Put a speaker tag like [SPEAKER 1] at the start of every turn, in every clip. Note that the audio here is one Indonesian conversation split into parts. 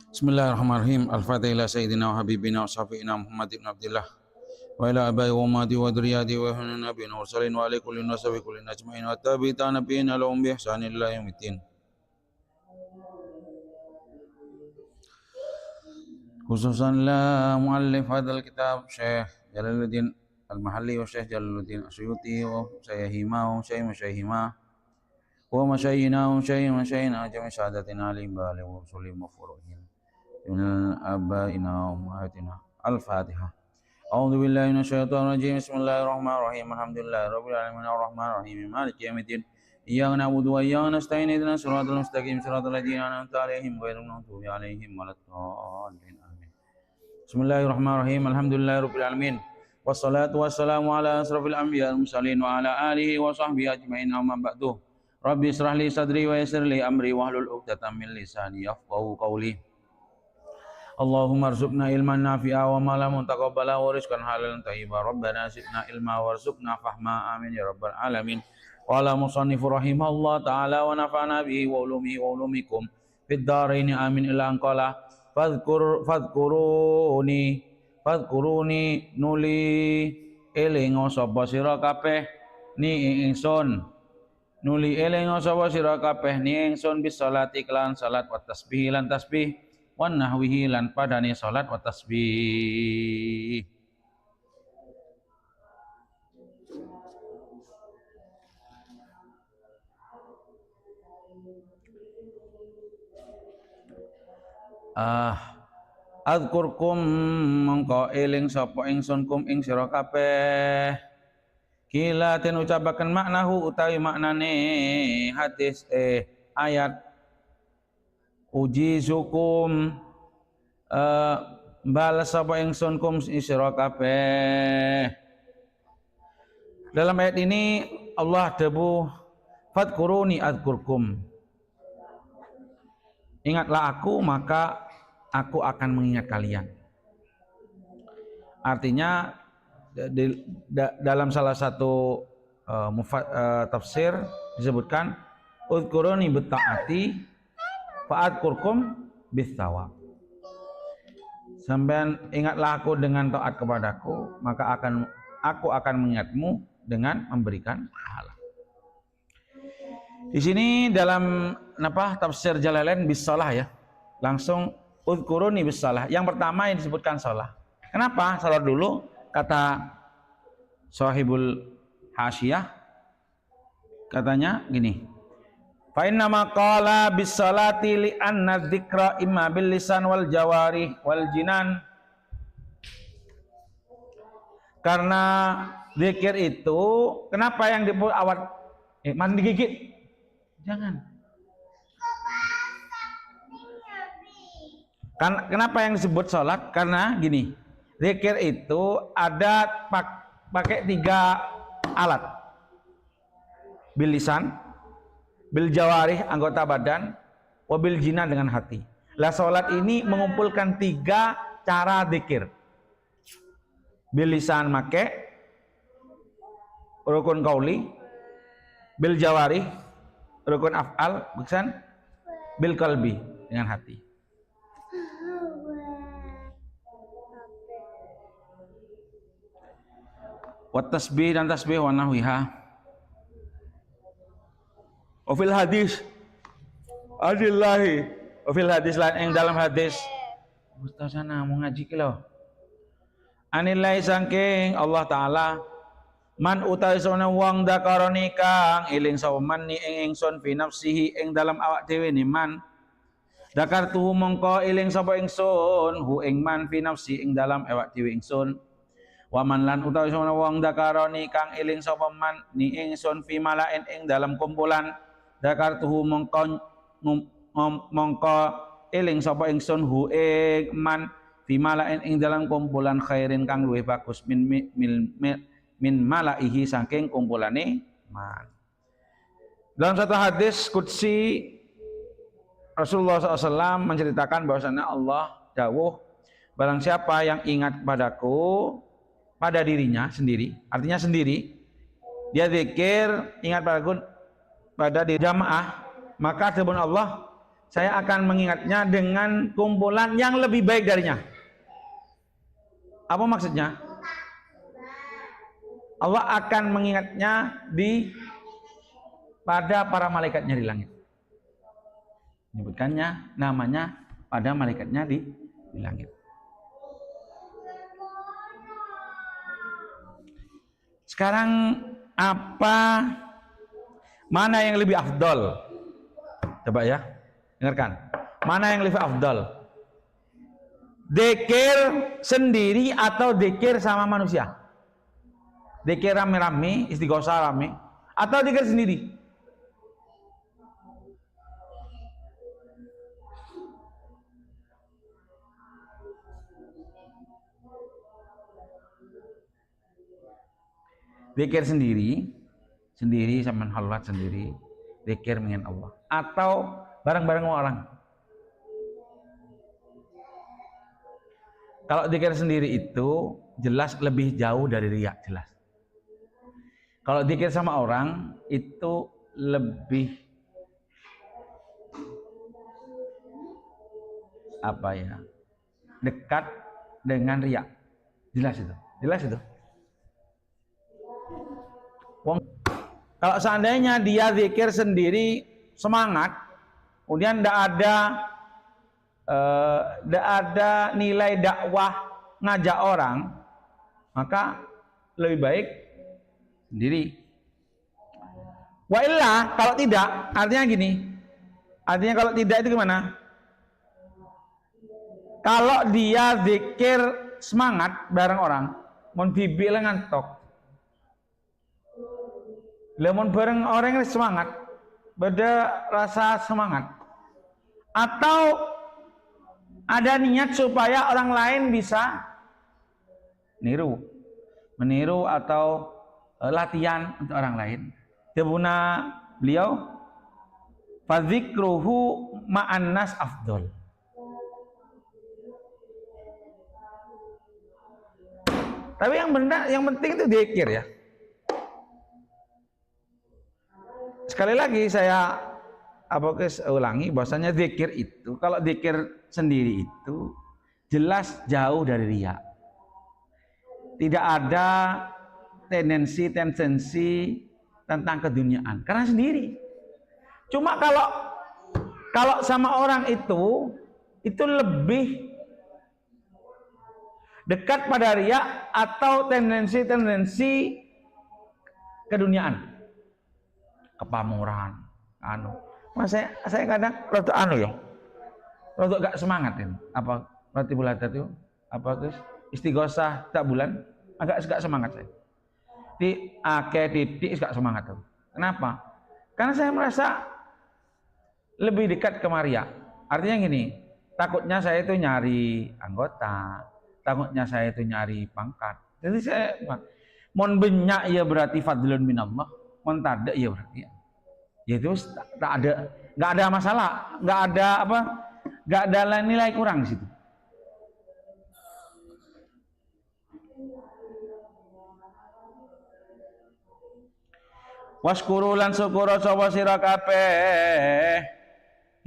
[SPEAKER 1] Bismillahirrahmanirrahim. Al-Fatihah ila sayyidina wa habibina wa syafi'ina Muhammad ibn Abdullah wa ila abai wa umati wa dhurriyyati wa ihwana nabiyina wa salin wa ala kulli nasabi kulli najma'in wa tabi'ita nabiyina lahum bi ihsanin ila yaumiddin. Khususan la muallif hadzal kitab Syekh Jalaluddin Al-Mahalli wa Syekh Jalaluddin Asyuti wa Sayyihima wa Syaihima wa masyayyina wa masyayyina jami' syahadatina alim bali wa sulim wa furuhin min abaina wa ummahatina. Al-Fatihah. A'udzu billahi minasyaitonir rajim. Bismillahirrahmanirrahim. Alhamdulillahirabbil alamin arrahmanir rahim maliki yaumiddin. Iyyaka na'budu wa iyyaka nasta'in ihdinas siratal mustaqim siratal ladzina an'amta 'alaihim ghairil maghdubi 'alaihim waladdallin. Amin. Bismillahirrahmanirrahim. Alhamdulillahirabbil alamin. Wassalatu wassalamu ala asrofil anbiya wal mursalin wa ala alihi wa sahbihi ajmain. Amma ba'du. Rabbi israh li sadri wa yassir li amri wahlul 'uqdatam min lisani yafqahu qawli. Allahumma arzuqna ilman nafi'a wa malamun taqabbala wa rizqan halalan thayyiba. Rabbana zidna ilma warzuqna fahma. Amin ya rabbal alamin. Qala musannifu rahimahullah ta'ala wa nafa'na bihi wa ulumihi wa ulumikum fid dharain. Amin. Ila anqala fadhkuruni nuli eling sapa sira kabeh ni ingsun nuli eling sapa sira kabeh ni ingsun bis salati kelan salat wa tasbih lan tasbih wan nahwihi lan padane salat wa tasbih. Adzkurkum mongko eling sapa ingsun kum ing sira kabeh. Kila ten ucapaken maknahu utawi maknane hadis ayat uji sukum balas sapa ingsun kum sira kabeh. Dalam ayat ini Allah debu fadkuruni adzkurkum. Ingatlah aku maka aku akan mengingat kalian. Artinya dalam salah satu tafsir disebutkan udkuruni bitta'ati fa'adkurkum bis-shawab. Sampean ingatlah aku dengan taat kepadaku, maka aku akan mengingatmu dengan memberikan pahala. Di sini dalam tafsir Jalalain bis-shalah ya. Langsung udkuruni bis-shalah. Yang pertama yang disebutkan shalah. Kenapa? Salat dulu, kata Sahibul Hasyiyah katanya gini. Fa inna ma qala bis-salati li anna dzikra imma bil lisan wal jawarih wal jinan. Karena zikir itu, kenapa yang disebut awat mandi gigit? Jangan. Kenapa yang disebut sholat? Karena gini, zikir itu ada pakai 3 alat. Bil lisan, bil jawarih anggota badan, wabil jinan dengan hati. Lah sholat ini mengumpulkan 3 cara zikir. Bil lisan make rukun qauli, bil jawarih rukun af'al, bukan bil qalbi dengan hati. Wa tasbih dan tasbih wa nahwiha. Wa fil hadis adillahi wa fil hadis lan ing dalam hadis Mustasana mau ngaji ki lho. Anillahi saking Allah taala man utawi sona wong dakaroni kang eling sapa man ni ing ingsun fi nafsihi ing dalam awak dhewe ni man dakartuhu mongko eling sapa ingsun hu ing man fi nafsi ing dalam awak dhewe ingsun. Waman lan utawi sona wong dakaroni kang eling sapa man ni ingsun fi malain ing dalam kumpulan dakartuhu mongko eling sapa ingsun hu ing man fi malain ing dalam kumpulan khairin kang luwih bagus min malaihi saking kumpulane man. Dalam satu hadis qudsi Rasulullah SAW menceritakan bahwasanya Allah dawuh, barang siapa yang ingat padaku pada dirinya sendiri, artinya sendiri, dia zikir, ingat pada di jamaah, maka sebelum Allah, saya akan mengingatnya dengan kumpulan yang lebih baik darinya. Apa maksudnya? Allah akan mengingatnya pada para malaikatnya di langit. Menyebutkannya namanya pada malaikatnya di langit. Sekarang mana yang lebih afdol? Coba ya, dengarkan. Mana yang lebih afdol? Dzikir sendiri atau dzikir sama manusia? Dzikir rame-rame, istighosah rame, atau dzikir sendiri? Dzikir sendiri sama halwat sendiri, dzikir dengan Allah, atau bareng-bareng orang. Kalau dzikir sendiri itu jelas lebih jauh dari riya, jelas. Kalau dzikir sama orang itu lebih dekat dengan riya, jelas itu. Kalau seandainya dia zikir sendiri semangat, kemudian tidak ada nilai dakwah ngajak orang, maka lebih baik sendiri. Wa illa, kalau tidak, artinya gini. Artinya kalau tidak itu gimana? Kalau dia zikir semangat bareng orang, mon bibi ngantok. Lemon bareng orang yang semangat, beda rasa semangat. Atau ada niat supaya orang lain bisa meniru atau latihan untuk orang lain. Debuna beliau, fadzikruhu ma'an nas afdol. Tapi yang penting itu dzikir ya. Sekali lagi saya ulangi bahwasanya zikir itu, kalau zikir sendiri itu jelas jauh dari riya. Tidak ada tendensi tentang keduniaan karena sendiri. Cuma kalau sama orang itu lebih dekat pada riya atau tendensi keduniaan. Kepamuran, saya kadang rada gak semangat ini. Apa roti bulat itu? Apa terus istighosah tak bulan? Agak semangat saya. Titik gak semangat tuh. Kenapa? Karena saya merasa lebih dekat ke Maria. Artinya gini, takutnya saya itu nyari anggota, takutnya saya itu nyari pangkat. Jadi saya mon benyak ya berarti fadlun minallah. Mentada ya berarti ya itu nggak ada masalah, nggak ada nilai kurang di situ. Waskuru lan syukura sapa sira kabeh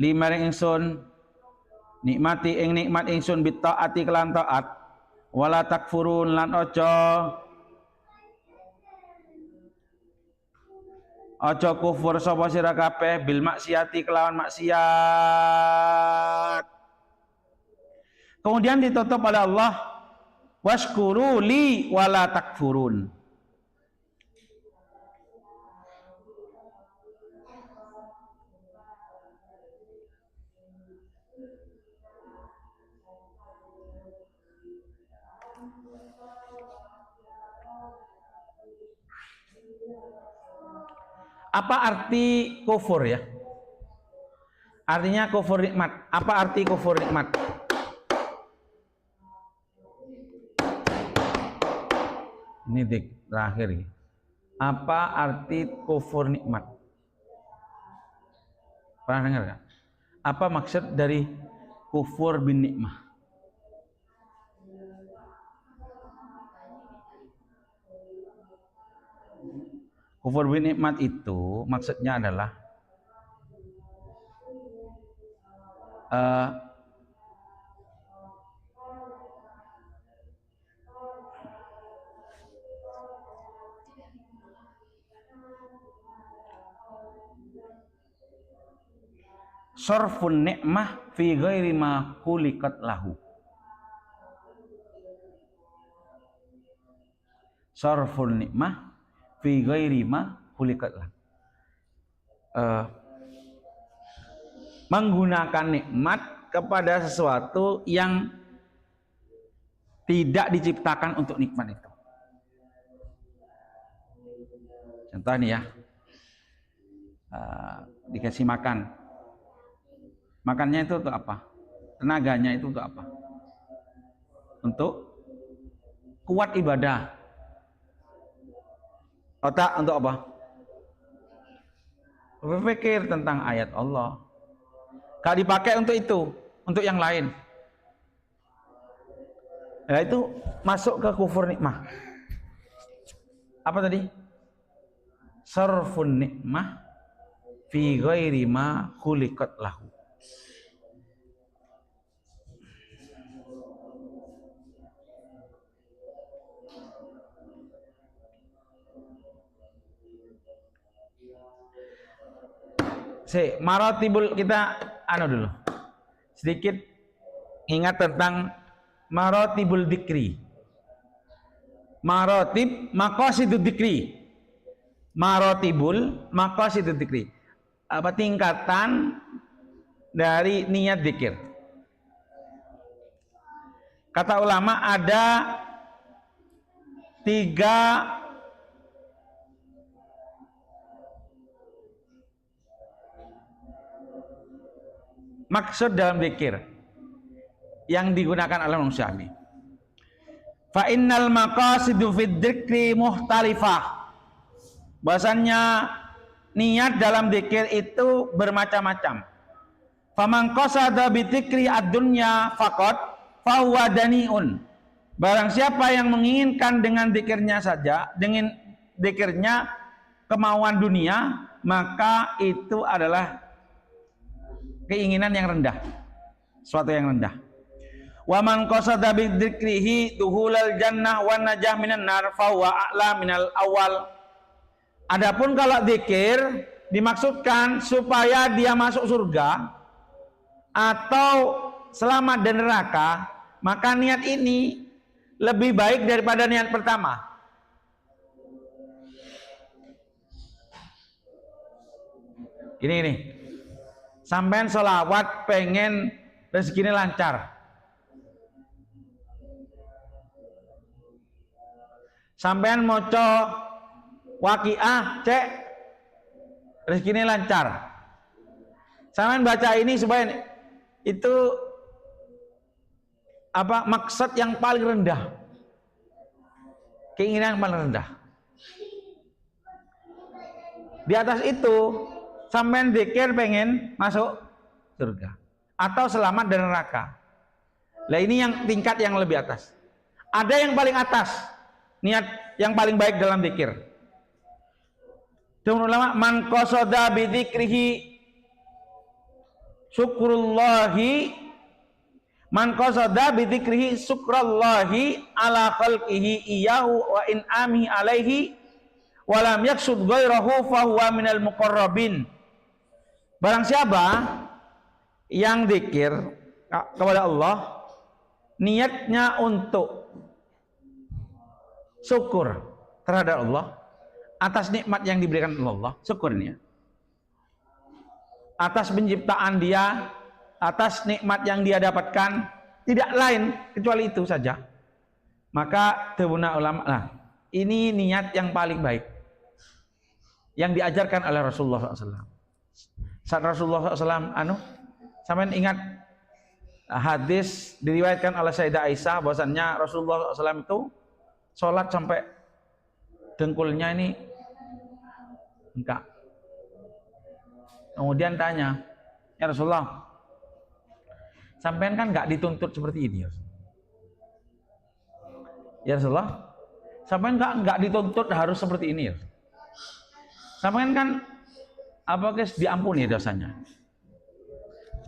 [SPEAKER 1] limaring ingsun nikmati ing nikmat ingsun bitaati kelan taat wala takfurun lan aja kufur sapa sira kabeh bil maksiati kelawan maksiat. Kemudian ditutup oleh Allah, washkuru li wala takfurun. Apa arti kufur ya? Artinya kufur nikmat. Apa arti kufur nikmat? Ini terakhir ya. Apa arti kufur nikmat? Pernah dengar kan? Apa maksud dari kufur bin nikmah? Kufur binikmat itu maksudnya adalah sorfun nikmah fi ghairi ma khuliqat lahu. Sorfun nikmah fi ghairi ma khuliqat lahu. Menggunakan nikmat kepada sesuatu yang tidak diciptakan untuk nikmat itu. Contoh nih ya, dikasih makan. Makannya itu untuk apa? Tenaganya itu untuk apa? Untuk kuat ibadah. Otak untuk apa? Berpikir tentang ayat Allah. Gak dipakai untuk itu, untuk yang lain. Nah itu masuk ke kufur nikmah. Apa tadi? Sarfun nikmah fi ghairi ma khuliqat lahu. Maratibul, kita dulu sedikit ingat tentang maratibul dzikri. Maratib maqasidud dzikri. Maratibul maqasidud dzikri. Apa tingkatan dari niat zikir? Kata ulama ada 3 maksud dalam zikir yang digunakan oleh manusia ini. Fa innal maqasidu fid dzikri muhtalifah. Bahasanya niat dalam zikir itu bermacam-macam. Faman qasada bi dzikri ad-dunya faqat fa huwa daniun. Barang siapa yang menginginkan dengan zikirnya saja, dengan zikirnya kemauan dunia, maka itu adalah keinginan yang rendah, suatu yang rendah. Wa man qasada bi dzikrihi duhulal jannah wan najah minan nar fa huwa a'la minal awal. Adapun kalau zikir dimaksudkan supaya dia masuk surga atau selamat dari neraka, maka niat ini lebih baik daripada niat pertama. Ini sampean sholawat pengen rezekinya lancar, sampean moco waqiah cek rezekinya lancar, sampean baca ini supaya itu apa maksud yang paling rendah, keinginan yang paling rendah. Di atas itu sampean zikir pengen masuk surga atau selamat dari neraka. Nah ini yang tingkat yang lebih atas. Ada yang paling atas, niat yang paling baik dalam zikir. Jumhur ulama man qasada bi dzikrihi syukrullahi, man qasada bi dzikrihi syukrallahi ala khalqihi iyahu wa in ami alaihi wa lam yaksud ghairahu fa huwa minal muqarrabin. Barang siapa yang zikir kepada Allah niatnya untuk syukur terhadap Allah atas nikmat yang diberikan oleh Allah, syukurnya atas penciptaan dia, atas nikmat yang dia dapatkan, tidak lain kecuali itu saja, maka tebuna ulama, nah ini niat yang paling baik yang diajarkan oleh Rasulullah SAW. Saat Rasulullah SAW sampean ingat hadis diriwayatkan oleh Sayyidah Aisyah bahwasannya Rasulullah SAW itu sholat sampai dengkulnya ini bengkak. Kemudian tanya, ya Rasulullah, sampean kan nggak dituntut seperti ini ya Rasulullah. Ya Rasulullah, sampean nggak dituntut harus seperti ini ya. Sampean kan apa guys diampuni dosanya.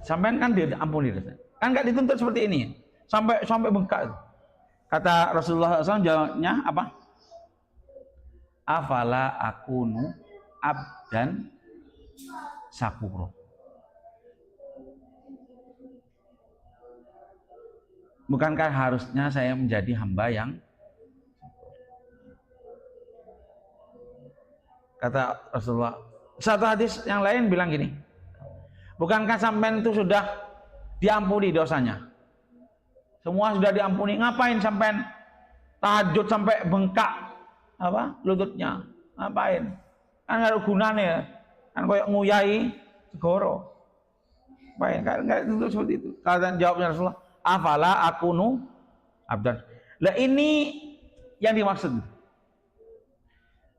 [SPEAKER 1] Sampean kan diampuni dosanya. Kan nggak dituntut seperti ini. Sampai bengkak. Kata Rasulullah SAW jawabnya apa? Afala akunu abdan syakuro. Bukankah harusnya saya menjadi hamba yang kata Rasulullah. Satu hadis yang lain bilang gini, bukankah sampean itu sudah diampuni dosanya? Semua sudah diampuni, ngapain sampean tahajud sampai bengkak apa lututnya? Ngapain? Kan nggak ada gunanya, kan kayak nguyai segoro. Ngapain? Nggak itu seperti itu. Kata jawabnya Rasulullah, afala akunu abdan. Lah ini yang dimaksud.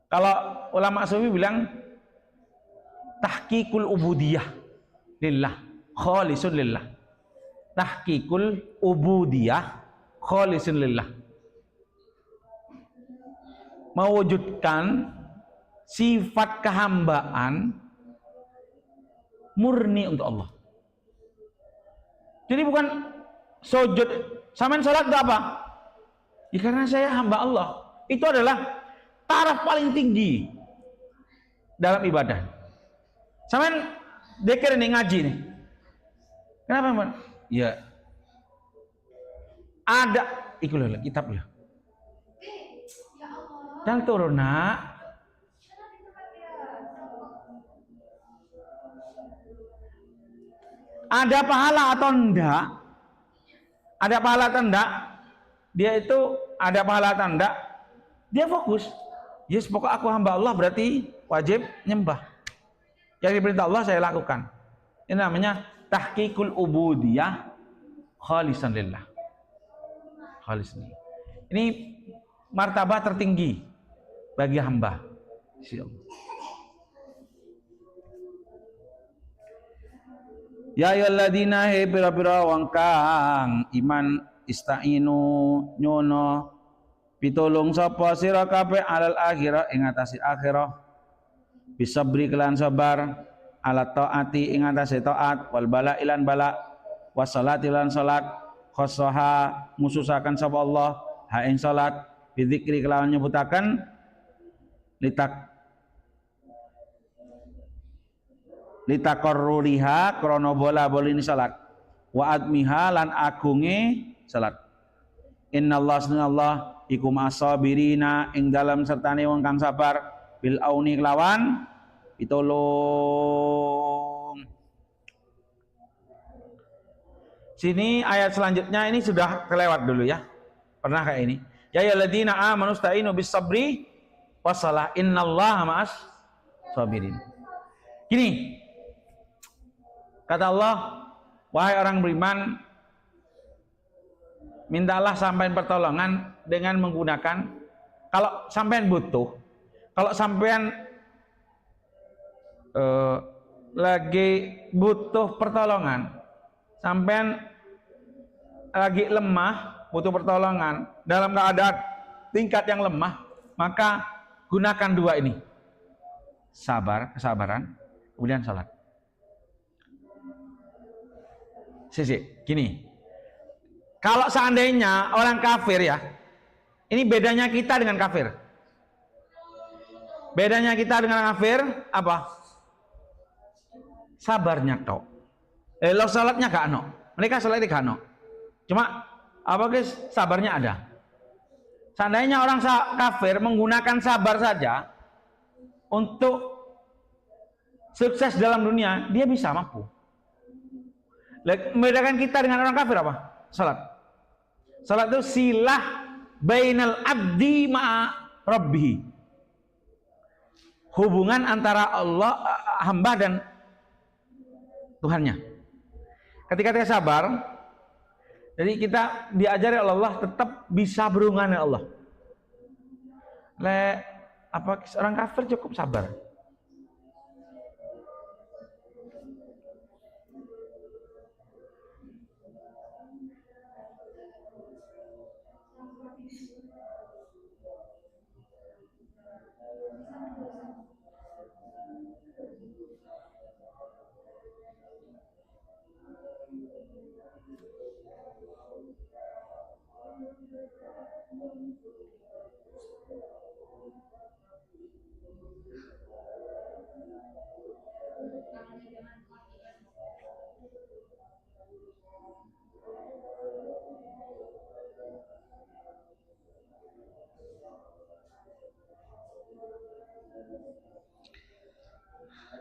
[SPEAKER 1] Kalau ulama sufi bilang tahqiqul ubudiyah lillah, khalisun lillah. Tahqiqul ubudiyah khalisun lillah. Mewujudkan sifat kehambaan murni untuk Allah. Jadi bukan sujud, sampean salat itu apa? Ya karena saya hamba Allah. Itu adalah taraf paling tinggi dalam ibadah. Sampean dekir nih ngaji nih. Kenapa, Mas? Ya. Ada iku lho kitab ya. Dan turun nak. Ada pahala atau enggak? Ada pahala atau enggak? Dia itu ada pahala atau enggak? Dia fokus. Yes, pokok aku hamba Allah berarti wajib nyembah. Yang diperintah Allah saya lakukan. Ini namanya tahqiqul ubudiyah khalisan lillah. Khalisan. Ini martabat tertinggi bagi hamba. Ya ayyuhalladzina pira-pira wong kang iman istainu nyono pitulung sapa sira kabeh alal akhirah ing atase akhirah bisabri kelan sabar ala taati ing atase taat wal bala ilan bala wassalati lan salat khossaha mususaken sapa Allah ha ing salat bidzikri kelawan nyebutaken litakorruriha krono bola bolini salat wa admiha lan agunge salat innallaha sunallah iku masabirina ing dalam sertane wong kang sabar bil auni kelawan pitulung. Sini ayat selanjutnya ini sudah kelewat dulu ya, pernah kayak ini ya ayyuhalladzina amanu sta'inu bis sabri wassalah innallaha ma'as sabirin. Gini kata Allah, wahai orang beriman, mintalah sampean pertolongan dengan menggunakan, kalau sampean butuh, kalau sampean lagi butuh pertolongan, sampean lagi lemah, butuh pertolongan, dalam keadaan tingkat yang lemah, maka gunakan dua ini, kesabaran, kemudian salat. Gini, kalau seandainya orang kafir ya, ini bedanya kita dengan kafir. Bedanya kita dengan kafir apa? Sabarnya tok. Lo salatnya gak ano. Mereka salatnya gak ano. Cuma apa guys? Sabarnya ada. Seandainya orang kafir menggunakan sabar saja untuk sukses dalam dunia, dia bisa mampu. Membedakan kita dengan orang kafir apa? Salat. Salat itu silah bainal abdi ma'a rabbih. Hubungan antara Allah hamba dan Tuhannya. Ketika kita sabar, jadi kita diajari oleh Allah tetap bisa berhubungan dengan Allah. Orang kafir cukup sabar.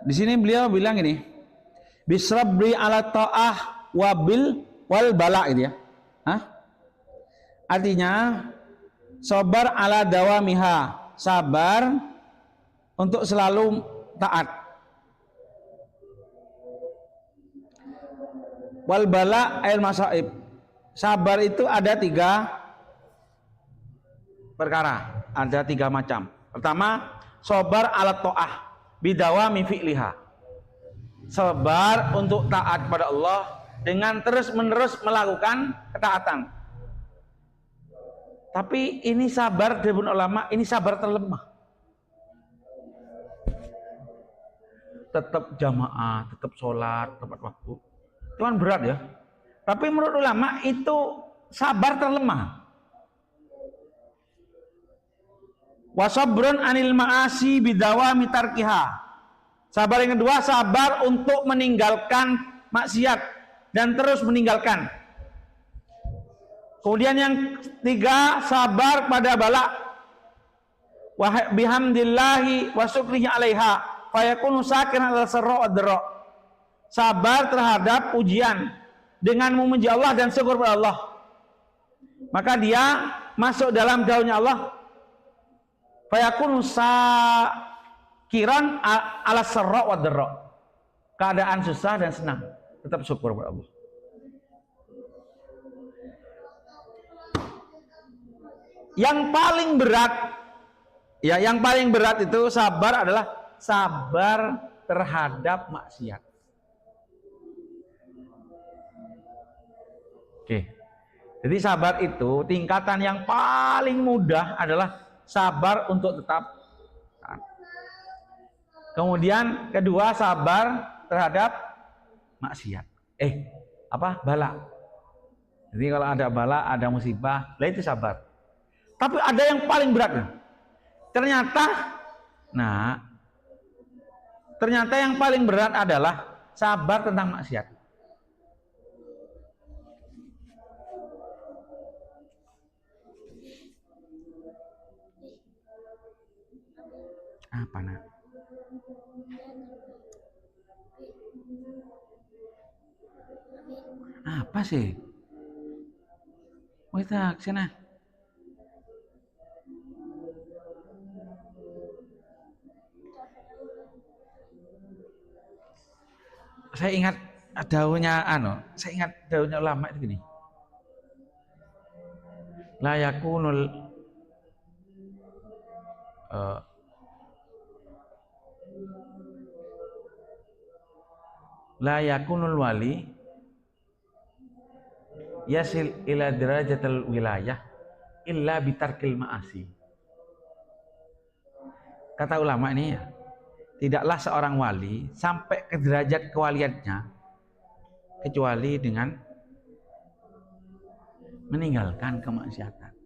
[SPEAKER 1] Di sini beliau bilang ini, bisrabri ala ta'ah wabil wal bala gitu ya. Hah? Artinya sabar ala dawamiha, sabar untuk selalu taat. Wal bala ail masaib, sabar itu ada 3 perkara, ada 3 macam. Pertama, sabar ala ta'ah bidawami fi'liha, sabar untuk taat pada Allah dengan terus-menerus melakukan ketaatan. Tapi ini sabar dari ulama, ini sabar terlemah. Tetap jamaah, tetap sholat tepat waktu, itu kan berat ya. Tapi menurut ulama itu sabar terlemah. Wasabrun anil ma'asi bidawami tarkiha, sabar yang kedua, sabar untuk meninggalkan maksiat dan terus meninggalkan. Kemudian yang 3, sabar pada bala. Wa bihamdillahi wa syukrihi 'alaiha fayakunu sakiran 'ala sarra' wad-dharra. Sabar terhadap ujian dengan memuji Allah dan syukur pada Allah, maka dia masuk dalam daunnya Allah. Fayakunu sakiran 'ala sarra' wad-dharra. Keadaan susah dan senang, tetap syukur pada Allah. Yang paling berat, ya yang paling berat itu sabar adalah sabar terhadap maksiat. Oke. Jadi sabar itu tingkatan yang paling mudah adalah sabar untuk tetap taat. Kemudian kedua, sabar terhadap maksiat. Bala. Jadi kalau ada bala, ada musibah, lah itu sabar. Tapi ada yang paling berat. Ternyata yang paling berat adalah sabar tentang maksiat. Apa nak? Apa sih? Wita kesana. Saya ingat daunnya ulama itu gini. La yakunul wali yasil ila derajatil wilayah illa bitarkil ma'asi. Kata ulama ini ya, tidaklah seorang wali sampai ke derajat kewaliannya kecuali dengan meninggalkan kemaksiatan.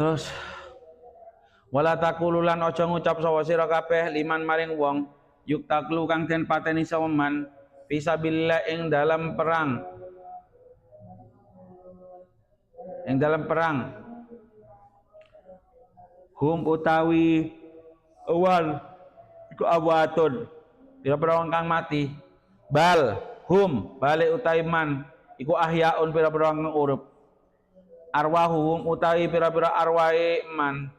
[SPEAKER 1] Terus wala taqululan aja ngucap sapa sira kabeh liman maring wong yuk taklu kang den pateni saweman fisabilillah ing dalam perang hum utawi awan iku awatun pira-pira wong kang mati bal hum balik utawi man iku ahyaun pira-pira kang urip arwahum utawi pira-pira arwahe man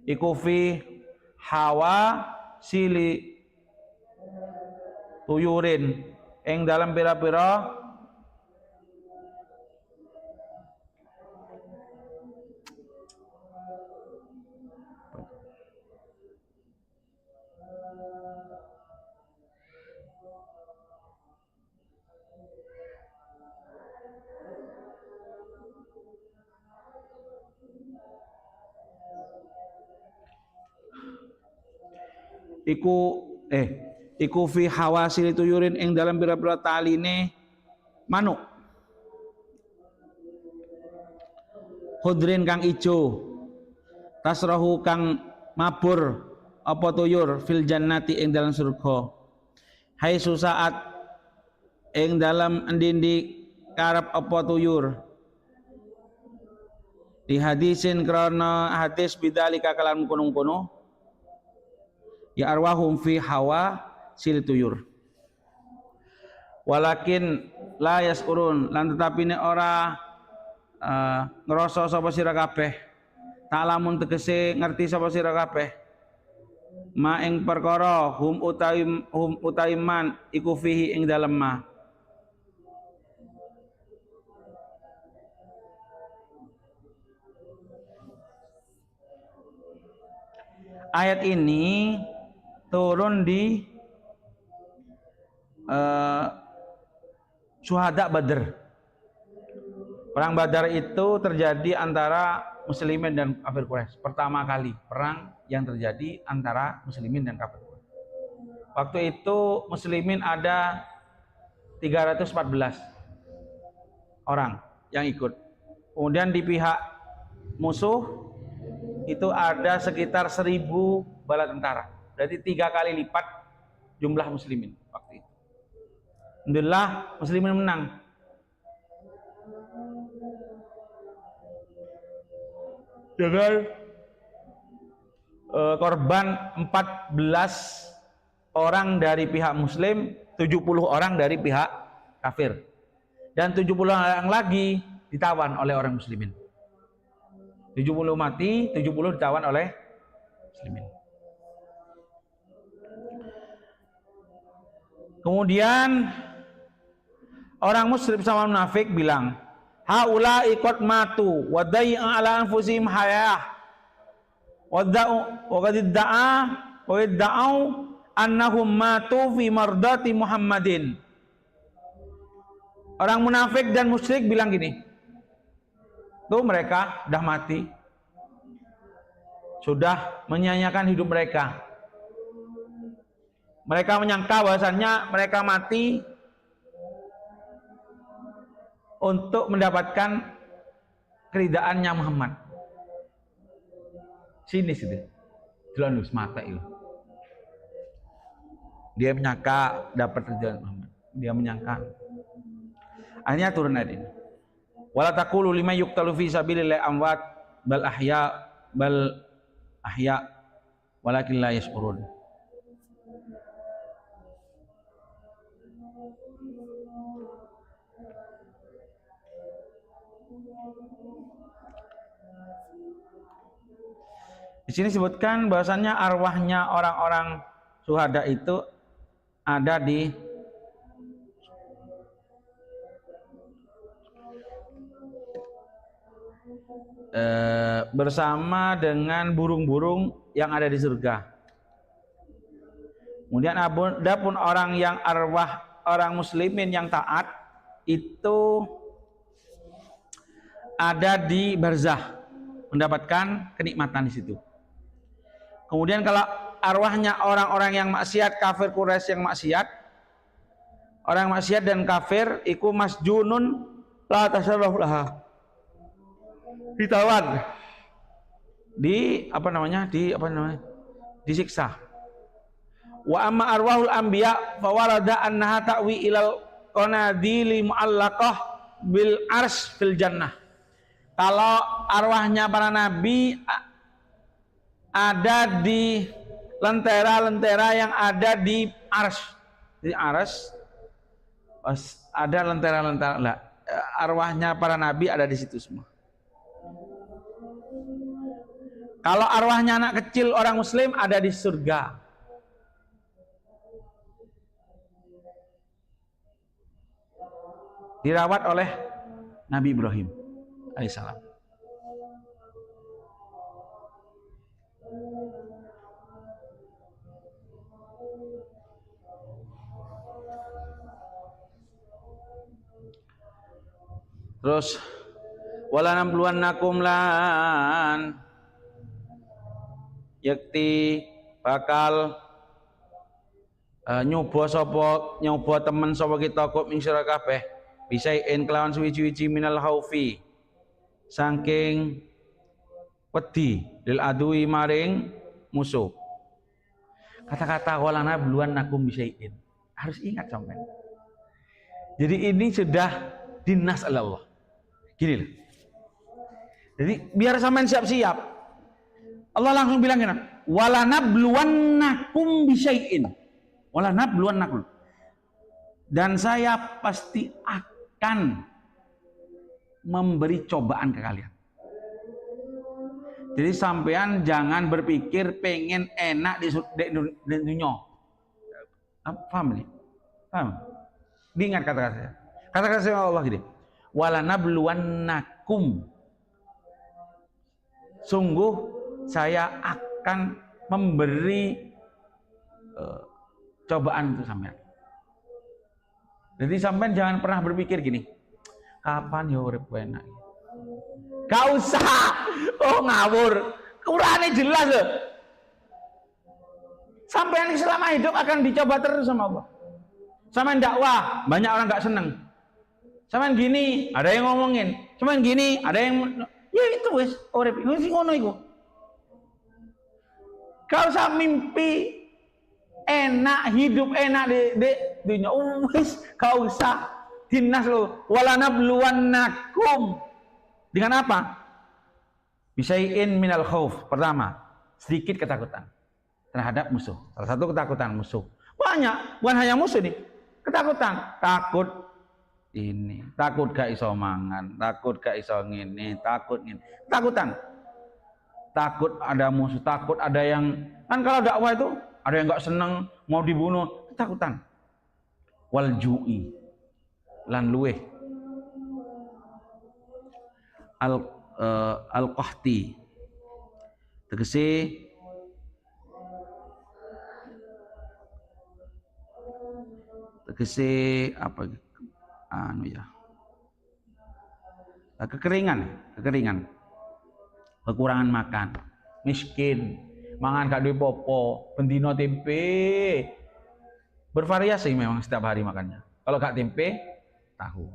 [SPEAKER 1] iku fi hawa sili tuyurin ing dalam pira-pira iku iku fi hawasil tuyurin ing dalam pira-pira taline manuk khudrin kang ijo tasrahu kang mabur apa tuyur fil jannati ing dalam surga hai saat ing dalam endi karep apa tuyur di hadisin krana hadis bidzalika kalam kono-kono ya arwahum fi hawa sil tuyur walakin la yasurun lan tetapine ora ngerasa sapa sira kabeh ta'lamun tegese ngerti sapa sira kabeh ma ing perkara hum utaiman iku fihi ing dalem ma ayat ini turun di syuhada Badr. Perang Badar itu terjadi antara muslimin dan kafir Quraisy. Pertama kali perang yang terjadi antara muslimin dan kafir Quraisy. Waktu itu muslimin ada 314 orang yang ikut. Kemudian di pihak musuh itu ada sekitar 1000 bala tentara. Berarti 3 kali lipat jumlah muslimin waktu itu. Alhamdulillah muslimin menang. Dengan korban 14 orang dari pihak muslim, 70 orang dari pihak kafir. Dan 70 orang lagi ditawan oleh orang muslimin. 70 mati, 70 ditawan oleh muslimin. Kemudian orang muslim sama munafik bilang, haula ikut matu wadai ala anfusihim hayah wadau wadau annahum matu fi mardati Muhammadin. Orang munafik dan musyrik bilang gini, tuh mereka sudah mati, sudah menyanyiakan hidup mereka. Mereka menyangka bahwasannya mereka mati untuk mendapatkan keridaannya Muhammad. Sini situ, jelas mata itu. Dia menyangka dapat keridaan Muhammad. Dia menyangka. Akhirnya turun ayat ini. Wala taqulu liman yuqtalu fi sabilillahi amwat bal ahya walakin la yash'urun. Di sini disebutkan bahwasannya arwahnya orang-orang syuhada itu ada di bersama dengan burung-burung yang ada di surga. Kemudian adapun orang yang arwah orang muslimin yang taat itu ada di barzah, mendapatkan kenikmatan di situ. Kemudian kalau arwahnya orang-orang yang maksiat, kafir Quraisy yang maksiat, orang maksiat dan kafir iku masjunun la tasarruf laha, ditawan, disiksa. Wa amma arwahul anbiya fa warada annaha ta'wi ilal qanadili mu'allaqah bil ars fil jannah. Kalau arwahnya para nabi ada di lentera-lentera yang ada di ars. Di ars ada lentera-lentera lah. Arwahnya para nabi ada di situ semua. Kalau arwahnya anak kecil orang muslim ada di surga. Dirawat oleh Nabi Ibrahim alaihissalam. Terus wala nabluwannakum lan yakti bakal nyoba temen sapa kita kok ming sira kabeh bisa kelawan suwi-suwi minal khaufi saking wedi lil adui maring musuh. Kata-kata walana beluan nakum bisain harus ingat sampai. Jadi ini sudah dinas oleh Allah. Gini loh. Jadi biar sampean siap-siap. Allah langsung bilang gini, walana beluan nakum bisain. Walana beluan nakum. Dan saya pasti akan memberi cobaan ke kalian. Jadi sampean jangan berpikir pengen enak di dunia. Paham nih? Paham? Diingat kata-kata saya. Kata-kata saya Allah gini. Walanabluwannakum. Sungguh saya akan memberi cobaan untuk sampean. Jadi sampean jangan pernah berpikir gini. Kapan ya urip enak? Gak usah. Oh ngawur. Qur'ane jelas loh. Sampai selama hidup akan dicoba terus sama Allah. Sampai dakwah, banyak orang gak seneng. Sampai gini, ada yang ngomongin. Sampai gini, ada yang ya itu wes, urip wis ngono iku. Gak usah mimpi enak, hidup enak di dunia. Wis gak usah. Dinas lo, walanabluwannakum. Dengan apa? Bisain minal khauf. Pertama, sedikit ketakutan terhadap musuh. Salah satu ketakutan musuh. Banyak, bukan hanya musuh nih. Ketakutan, takut ini, takut gak iso mangan, takut gak iso ngene, takut ngene. Ketakutan. Takut ada musuh, takut ada yang kan kalau dakwah itu ada yang gak seneng mau dibunuh, ketakutan. Wal ju'i lan luweh al-qahti tegese apa kekeringan kekurangan makan miskin mangan gak duwe popo bendino tempe bervariasi memang setiap hari makannya kalau gak tempe tahu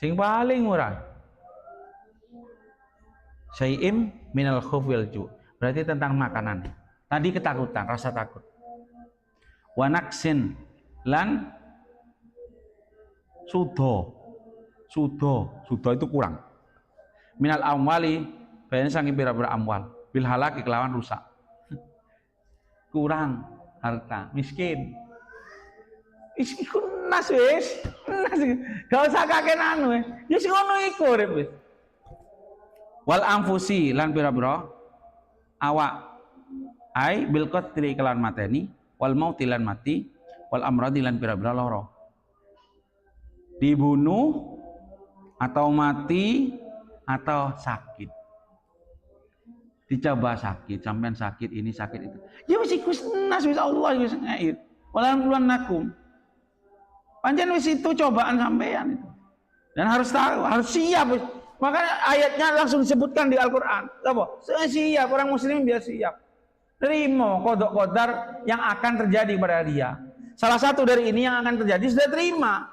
[SPEAKER 1] sing paling murah syai'im minal khauf wal ju' berarti tentang makanan tadi ketakutan rasa takut wanaksin lan sudo itu kurang minal amwali bayan sangi pira-pira amwal bil halaki kelawan rusak kurang harta miskin iku nas wis gak usah kakenan wis ya sing ngono iku urip wis wal anfusi lan pira-pira awak ai bil qatri kelan mateni wal mauti lan mati wal amradi lan pira-pira lara dibunuh atau mati atau sakit dicoba sakit sampean sakit ini sakit itu ya wis iku nas wis Allah wis ngair walanabluwannakum pancen wis itu cobaan sampean itu. Dan harus tahu, harus siap. Makanya ayatnya langsung disebutkan di Al-Qur'an. Apa? Siap, orang muslim biar siap. Terima kodok qadar yang akan terjadi pada dia. Salah satu dari ini yang akan terjadi sudah terima.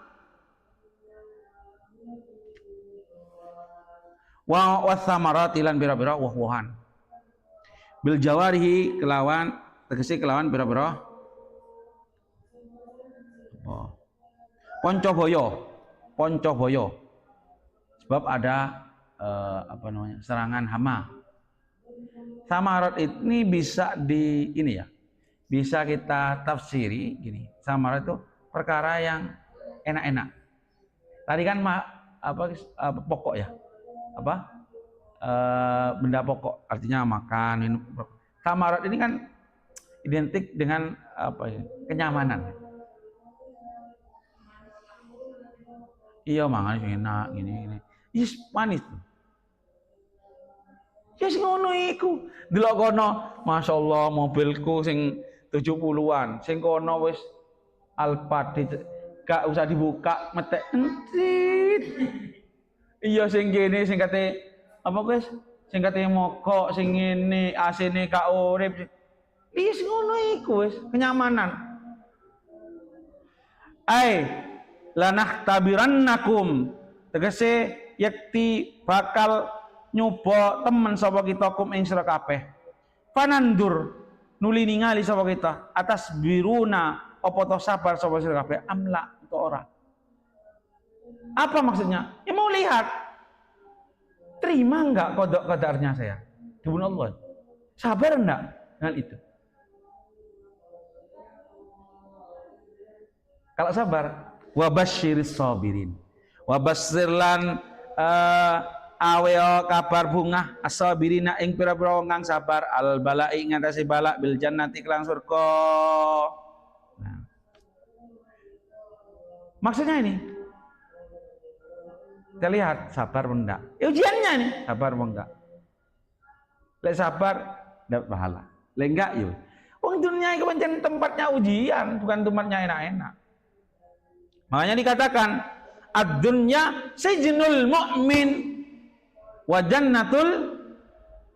[SPEAKER 1] Wa wasamarati lan bira-bira wah-wahan. Bil jawarihi kelawan tegese kelawan bira-bira Poncoboyo sebab ada serangan hama. Samarat ini bisa bisa kita tafsiri gini. Samarat itu perkara yang enak-enak. Tadi kan pokok ya, benda pokok artinya makan minum. Samarat ini kan identik dengan kenyamanan. Iya mangan enak gini. Yes manis. Yes ngono iku. Delok kono, masyaallah mobilku sing 70-an, sing kono wis Alphard gak usah dibuka metek entit. Iya sing kene sing kate apa guys? Sing kate mogok sing ngene AC-ne gak urip. Wis ngono iku wis kenyamanan. Ai lanah tabirannakum tegese yakti bakal nyoba temen sapa kita kum ing sira kabeh. Panandur nuli ningali sapa kita atas biruna apa to sabar sapa sira kabeh amla atau ora. Apa maksudnya? Ya mau lihat terima enggak kodok qadarnya saya. Demi Allah. Sabar enggak dengan itu? Kalau sabar, wabasyiris sabirin. Wabassirlan aweo kabar bunga as-sabirina ing pira-pira wong kang sabar al balai ngatasi balak bil jannati kelang surga. Nah. Maksudnya ini kita lihat sabar enggak. Ya ujiannya nih, sabar enggak. Lek sabar dapat pahala. Lek enggak yo. Wong dunia itu pancen tempatnya ujian, bukan tempatnya enak-enak. Makanya dikatakan ad-dunya sijnul mu'min wa jannatul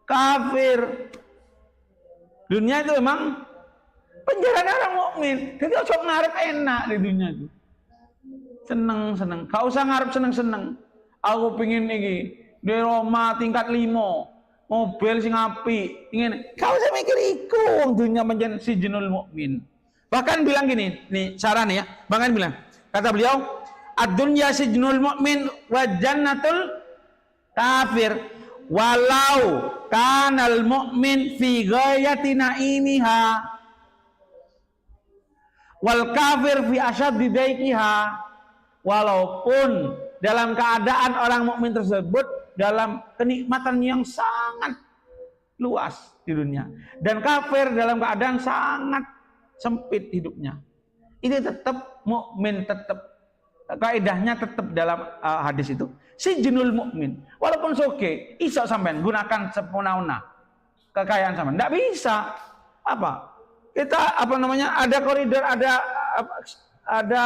[SPEAKER 1] kafir. Dunia itu memang penjara orang mukmin. Jadi ojo ngarep enak di dunia itu. Seneng-seneng, gak usah ngarep seneng-seneng. Aku pingin iki di Roma tingkat 5, mobil sing apik, ingin. Gak usah mikir iku, wong dunia menjen sijnul mukmin. Bahkan bilang gini, nih saran ya, bahkan bilang, kata beliau, ad-dunya sijnul mu'min wa jannatul kafir walau kanal mu'min fi ghayati na'imiha wal kafir fi asyaddi daiqiha. Walaupun dalam keadaan orang mukmin tersebut dalam kenikmatan yang sangat luas di dunia dan kafir dalam keadaan sangat sempit hidupnya, ini tetap mukmin, tetap kaidahnya tetap dalam hadis itu sijnul mukmin. Walaupun soge iso sampean gunakan sepenuhnya kekayaan sampean, enggak bisa apa kita apa namanya ada koridor, ada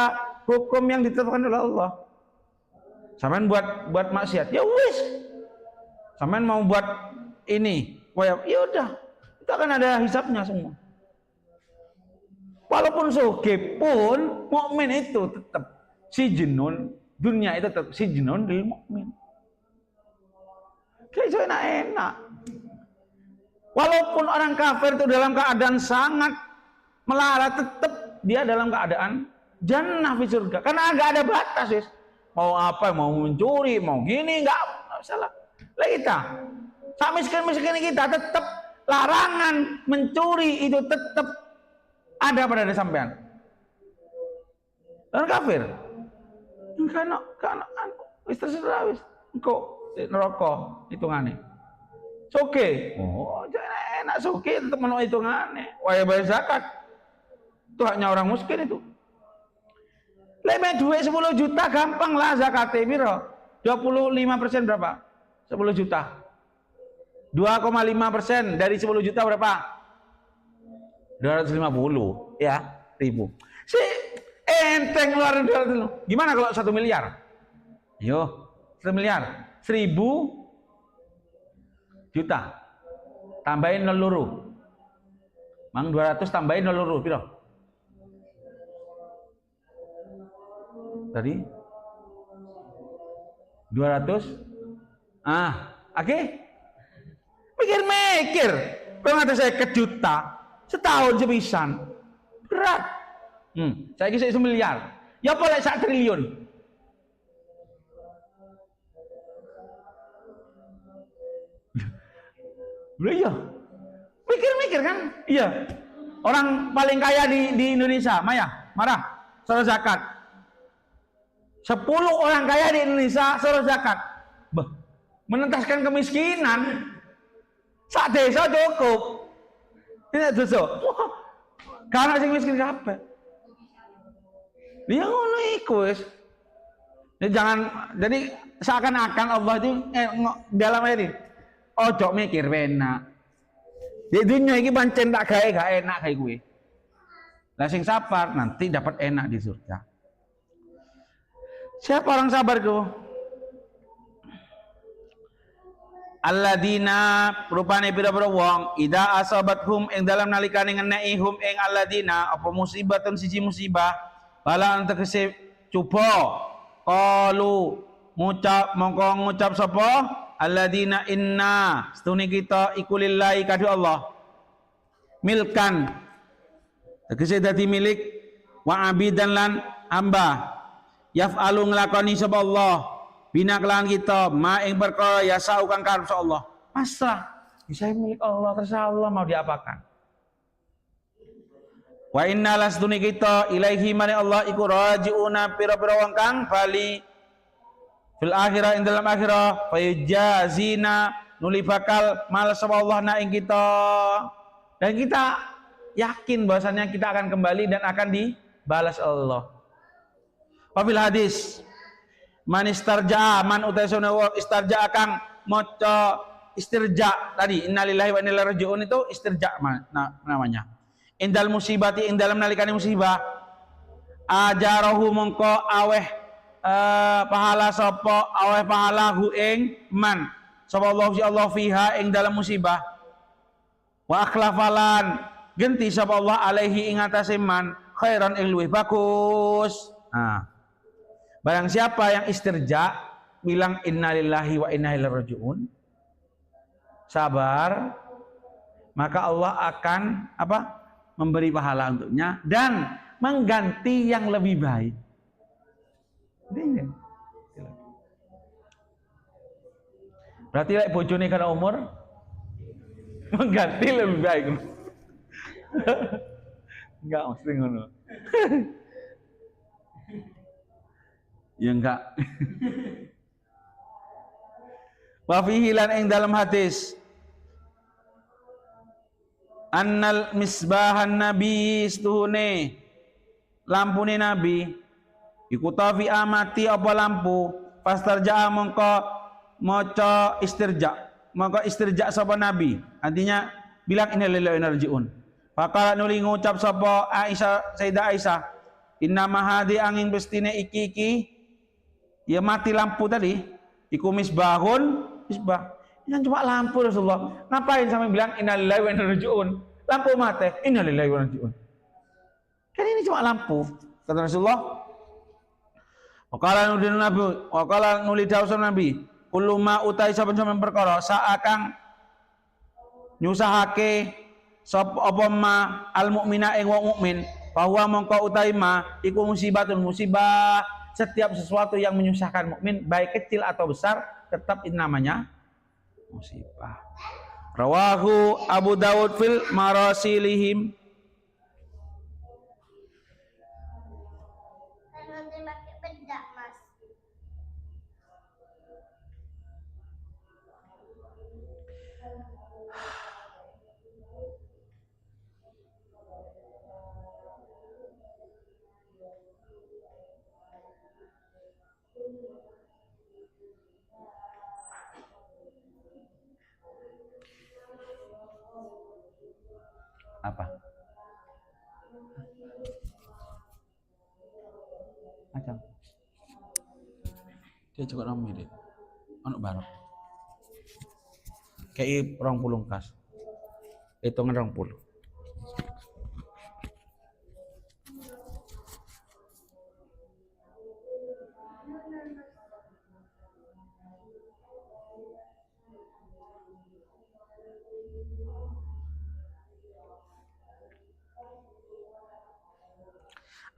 [SPEAKER 1] hukum yang ditetapkan oleh Allah. Sampean buat maksiat ya wis, sampean mau buat ini ya udah, itu akan ada hisabnya semua. Walaupun soge pun mukmin itu tetap sijnun, dunia itu tetap sijnun lil mukmin. Kayak enak-enak. Walaupun orang kafir itu dalam keadaan sangat melarat, tetap dia dalam keadaan jannah fi surga. Karena enggak ada batas, guys. Mau apa, mau mencuri, mau gini, enggak salah. Lah kita, sak miskin-miskin kita tetap larangan mencuri itu tetap ada pada diri sampean. Dan kafir. Karena wis terserah wis. Engko neraka hitungane. Soge. Oh, jangan enak soge tetap menolak hitungane. Waya bayar zakat. Itu haknya orang miskin itu. Leme duit 10 juta gampang lah zakatnya piro? 25% berapa? 10 juta. 2,5% dari 10 juta berapa? 250 ya ribu. Si enteng ngeluarin 200. Gimana kalau 1 miliar? Yo, 1 miliar. 1000 juta. Tambahin 0 luru. Mang 200 tambahin 0 luru piro? Tadi 200. Oke. Mikir-mikir. Kalau ada saya kejuta setahun sepisan berat. Saya kisah 1 miliar. Ya boleh 1 triliun. Iya. Mikir-mikir kan? Iya. Orang paling kaya di Indonesia, marah, soal zakat. 10 orang kaya di Indonesia soal zakat. Menentaskan kemiskinan. Sak desa cukup. Ini dosa. Karena sing miskin kabeh. Dia ngono iku wis. Jadi seakan-akan Allah itu dalam ayat ini ojo mikir enak. Di dunia ini pancen tak gawe gak enak kayak gue. Lah sing sabar nanti dapat enak di surga. Siapa orang sabar itu? Alladzina rupane pira-pira wong ida asabathum ing dalam nalikane ngeneki hum ing alladzina apa musibatun siji musibah bala tegese coba qalu ngucap sapa alladzina inna stune kita iku lillahi kadu Allah milkan tegese dadi milik wa abidan lan hamba yaf'alu nglakoni sapa Allah bina kelawan kita ma ing perkara yasau kang karep Allah pasrah bisa milik Allah terserah Allah mau diapakan wa inna lasduni kita ilaihi mani Allah iku rajiuna pira-pira wong kang bali fil akhirah ing dalam akhirah fayujazina nuli bakal malas sapa Allah na ing kita dan kita yakin bahwasanya kita akan kembali dan akan dibalas Allah. Wafil hadis man istarja man utasuna istarja kang maca istirja tadi innalillahi wa inna ilaihi rajiun itu istirja namanya indal musibati ing dalam nalikane musibah ajarahu mongko aweh pahala sapa aweh pahala hu ing man sapa Allah fiha ing dalam musibah wa akhlafalan genti sapa Allah alaihi ing atase man khairan ing luwih bagus. Barang siapa yang istirja bilang innalillahi wa inna ilaihi rajiun sabar maka Allah akan memberi pahala untuknya dan mengganti yang lebih baik. Berarti lek bojone kana umur mengganti lebih baik. Enggak mesti ngono. Ya enggak. Wa fihi lan ing dalam hadis annal misbahan nabi stuhune lampune nabi iku tafi amati apa lampu pastarja mongko maca istirja sapa nabi artinya bilang innalillahi wa inna ilaihi rajiun faqala nuli ngucap sapa Aisyah Sayyidah Aisyah inna mahadi angin bestine iki ya mati lampu tadi iku misbah ini kan cuma lampu Rasulullah ngapain sampai bilang innalillahi wa inna ilaihi rajiun lampu mati innalillahi wa inna ilaihi rajiun kan ini cuma lampu kata Rasulullah waqala nuli dawuh Nabi kullu ma utai saben-saben perkara saakang nyusahake sapa apa ma al mukmina ing wong mukmin bahwa mongko utai ma iku musibah setiap sesuatu yang menyusahkan mukmin baik kecil atau besar tetap ini namanya musibah. Rawahu Abu Dawud fil marasilihim. Apa? Macam dia cukup ramai deh anak baru kayak 20 kas hitungan 20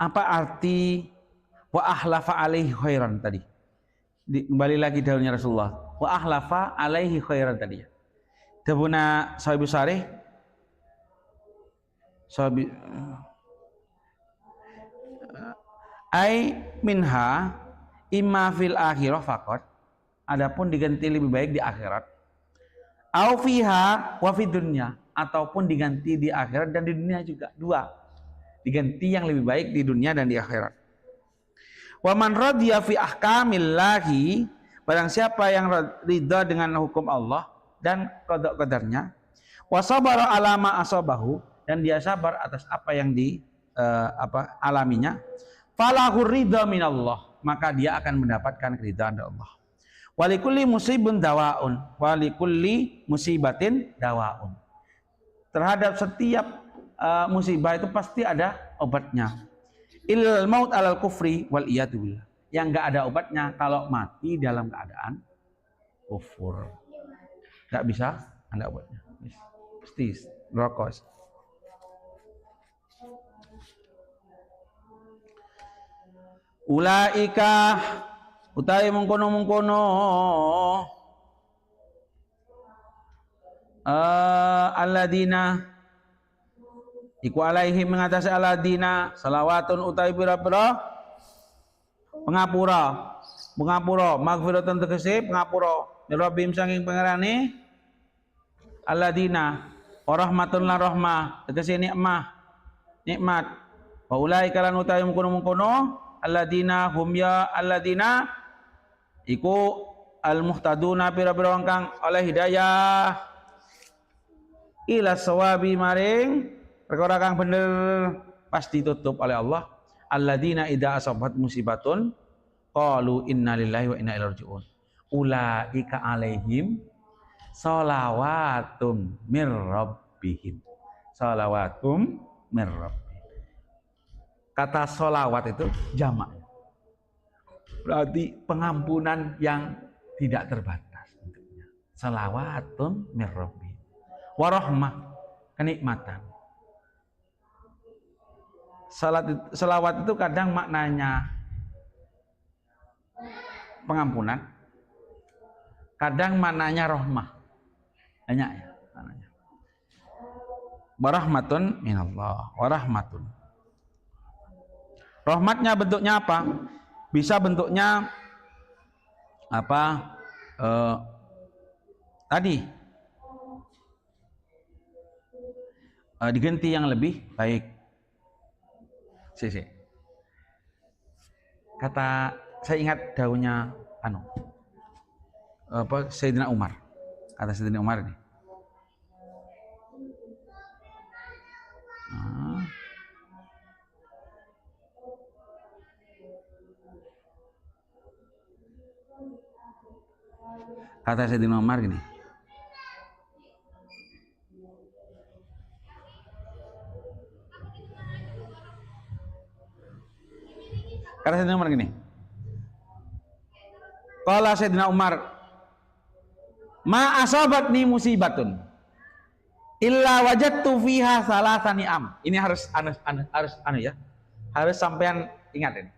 [SPEAKER 1] apa arti wa ahlafa alaihi khairan tadi? Kembali lagi daunnya Rasulullah. Wa ahlafa alaihi khairan tadi. Dawuna Sahibu Sarih ai minha imma fil akhirah faqat adapun diganti lebih baik di akhirat au fiha wa fid dunya ataupun diganti di akhirat dan di dunia juga dua diganti yang lebih baik di dunia dan di akhirat. Wa man radiya fi ahkamillahi barang siapa yang ridha dengan hukum Allah dan qada qadarnya wa sabara ala ma asabahu dan dia sabar atas apa yang alaminya falahu ridha minallah maka dia akan mendapatkan keridhaan dari Allah. Walikulli musibun dawaun, walikulli musibatin dawaun. Terhadap setiap musibah itu pasti ada obatnya. Ilal maut alal kufri wal iyadu billah. Yang enggak ada obatnya kalau mati dalam keadaan kufur. Enggak bisa ada obatnya. Pasti rokok. Ulaika utai mengkono alladina iku alaihim mengatasi aladina salawatun utai pira-pira pengapura magfiratun tegese pengapura mirabim sanging pangerane aladina warahmatun lan rahmah tegese nikmat wa ulaika lan utai mengkono alladina hum ya alladina iku al-muhtaduna pira-pira kang oleh hidayah ila sawabi maring perkara kang bener pasti ditutup oleh Allah. Alladzina idza asabat musibatun qalu inna lillahi wa inna ilaihi raji'un. Ulaika alaihim shalawatun mir rabbihim. Shalawatum mir rabbihim. Kata sholawat itu jamak. Berarti pengampunan yang tidak terbatas bentuknya. Shalawatun mir rabbihim. Warahmah, kenikmatan. Selawat itu kadang maknanya pengampunan, kadang maknanya rahmah. Banyak ya maknanya. Warahmatun minallah, warahmatun. Rahmatnya bentuknya apa? Bisa bentuknya apa? Tadi diganti yang lebih baik. Kata saya ingat daunnya Sayyidina Umar. Kata Sayyidina Umar ini. Kata Sayyidina Umar gini. Kata Sayyidina Umar gini. Qala Sayyidina Umar, ma asabatni musibatun illa wajadtu fiha salasani am. Ini harus ya. Harus sampean ingat ini.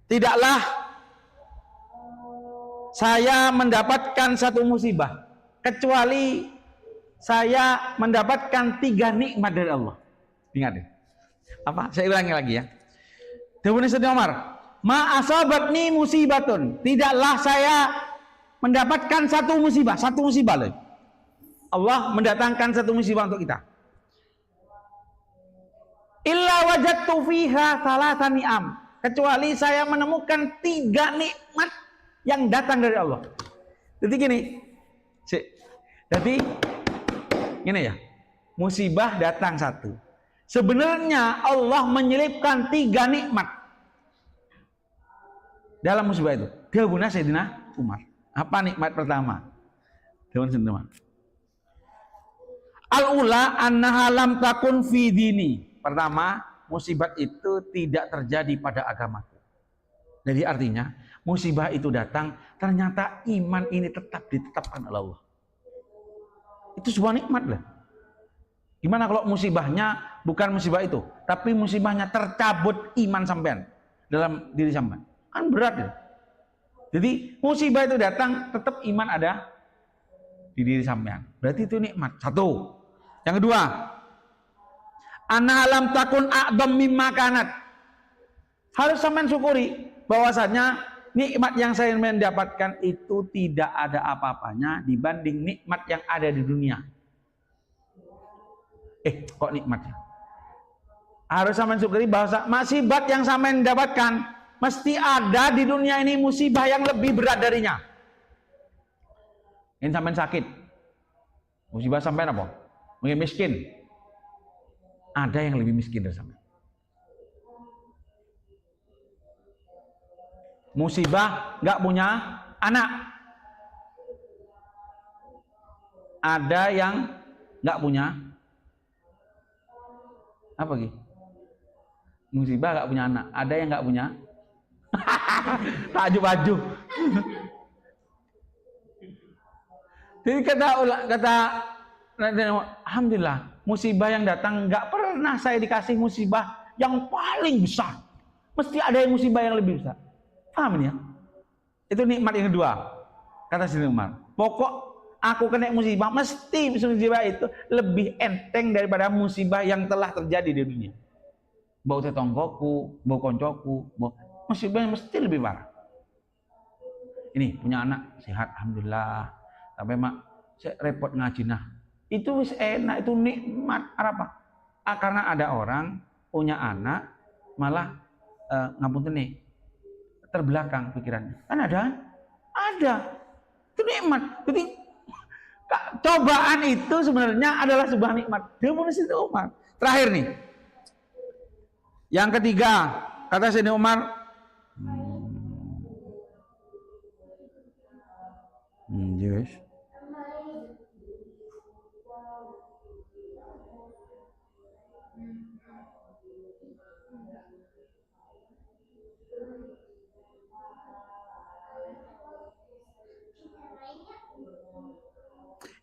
[SPEAKER 1] Tidaklah saya mendapatkan satu musibah kecuali saya mendapatkan 3 nikmat dari Allah. Ingat ini. Apa? Saya ulangi lagi ya. Dawuh Sayyidina Umar, ma asabatni musibatun. Tidaklah saya mendapatkan satu musibah loh. Allah mendatangkan satu musibah untuk kita. Illa wajadtu fiha salasan ni'am. Kecuali saya menemukan 3 nikmat yang datang dari Allah. Jadi gini. Jadi gini ya. Musibah datang satu. Sebenarnya Allah menyelipkan 3 nikmat dalam musibah itu. Gabuna Sayyidina Umar. Apa nikmat pertama? Dewan Sayyidina Umar. Al-ula annaha lam takun fi dini. Pertama, musibah itu tidak terjadi pada agamaku. Jadi artinya, musibah itu datang, ternyata iman ini tetap ditetapkan oleh Allah. Itu sebuah nikmat lah. Gimana kalau musibahnya bukan musibah itu, tapi musibahnya tercabut iman sampean dalam diri sampean? Kan berat ya. Jadi musibah itu datang, tetap iman ada di diri sampean. Berarti itu nikmat. Satu. Yang kedua, ana lam takun a'dham mimma kanat. Harus sampean syukuri bahwasanya nikmat yang saya mendapatkan itu tidak ada apa-apanya dibanding nikmat yang ada di dunia. Kok nikmatnya? Harus sampean syukuri bahwa musibat yang sampean mendapatkan mesti ada di dunia ini musibah yang lebih berat darinya. Ini sampean sakit. Musibah sampean apa? Mungkin miskin. Ada yang lebih miskin dari sampean. Musibah nggak punya anak. Ada yang nggak punya apa gitu? Musibah nggak punya anak. Ada yang nggak punya. Takjub-takjub. Jadi kata alhamdulillah, musibah yang datang nggak pernah saya dikasih musibah yang paling besar. Mesti ada yang musibah yang lebih besar. Paham ya? Itu nikmat yang kedua. Kata Sayyidina Umar. Pokok aku kena musibah, mesti musibah itu lebih enteng daripada musibah yang telah terjadi di dunia. Bau tetonggoku, bau koncoku, musibahnya mesti lebih parah. Ini punya anak sehat, alhamdulillah. Tapi mak, saya repot ngaji nah. Itu wis enak, itu nikmat apa? Karena ada orang punya anak malah ngapunten nih terbelakang pikirannya. Kan ada. Itu nikmat. Jadi cobaan itu sebenarnya adalah sebuah nikmat. Dia manusia Umar. Terakhir nih. Yang ketiga, kata Sayyidina Umar, yes.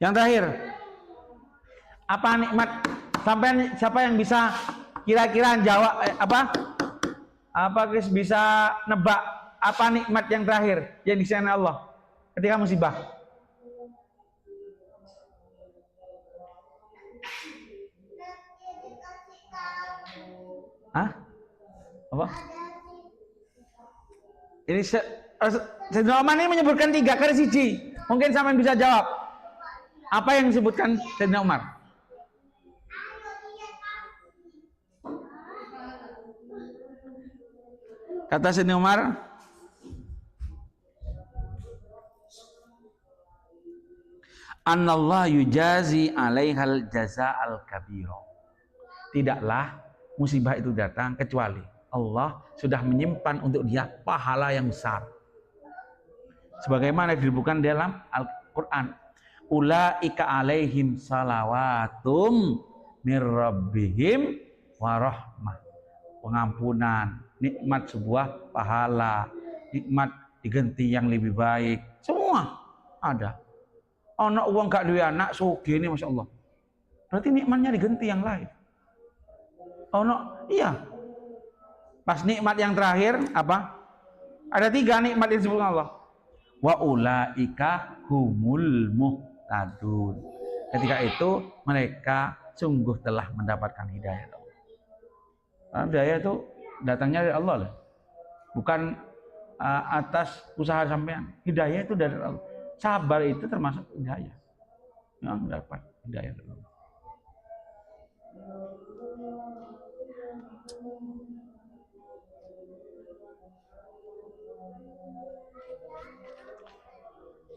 [SPEAKER 1] Yang terakhir, apa nikmat? Siapa yang bisa kira-kira jawab apa Chris bisa nebak apa nikmat yang terakhir yang disayang Allah ketika musibah? Hah? Apa? Ini Sayyidina Umar ini menyebutkan 3 kali siji. Mungkin sampean bisa jawab. Apa yang disebutkan Sayyidina Umar? Kata Sayyidina Umar, Annallah yujazi alaihal jaza'al kabiro. Tidaklah musibah itu datang kecuali Allah sudah menyimpan untuk dia pahala yang besar. Sebagaimana disebutkan dalam Al-Quran, ulaika alaihim salawatum mir rabbihim warahmah. Pengampunan, nikmat sebuah pahala, nikmat diganti yang lebih baik, semua ada. Ono uang gak duwe anak sugih ini Masya Allah, berarti nikmatnya diganti yang lain. Ono iya, pas nikmat yang terakhir apa? Ada 3 nikmat yang disebutkan Allah. Wa ulaika humul muhtadun. Ketika itu mereka sungguh telah mendapatkan hidayah. Hidayah itu datangnya dari Allah loh. Bukan atas usaha sampean. Hidayah itu dari Allah. Sabar itu termasuk hidayah. Yang dapat hidayah dari Allah.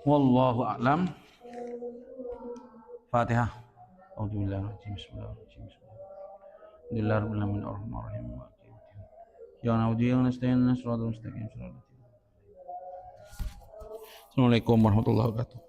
[SPEAKER 1] Wallahu a'lam. Fatihah. Bismillahirrahmanirrahim. Bismillahirrahmanirrahim. Ya na'udzu wa nasta'in. Assalamualaikum warahmatullahi wabarakatuh.